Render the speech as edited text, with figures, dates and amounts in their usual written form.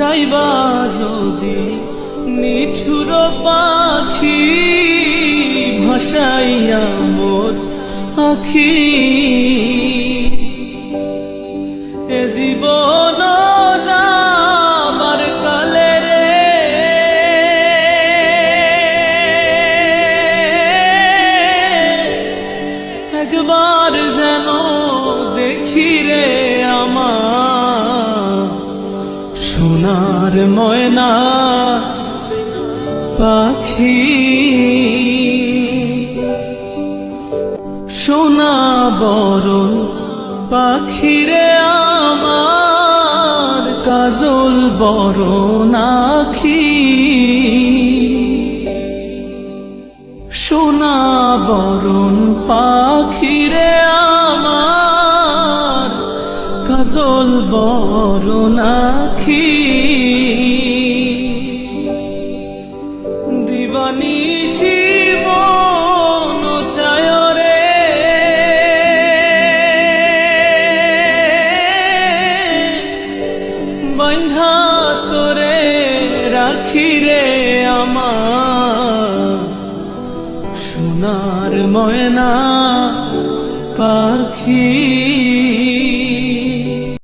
যাইবা যদি নিঠুর পাখি ভাসাইয়া মোর আখি এ জীবন যাবার কালে রে একবার যেন দেখি রে আমার সোনার ময়না পাখি সোনা বরণ পাখি রে আমার কাজল বরণ আখি সোনা বরণ পাখি রে আমার কাজল বরণ আখি দিবানিশি মন চায় রে বাঁধা তোরে রাখি রে আমার সোনার ময়না পাখি।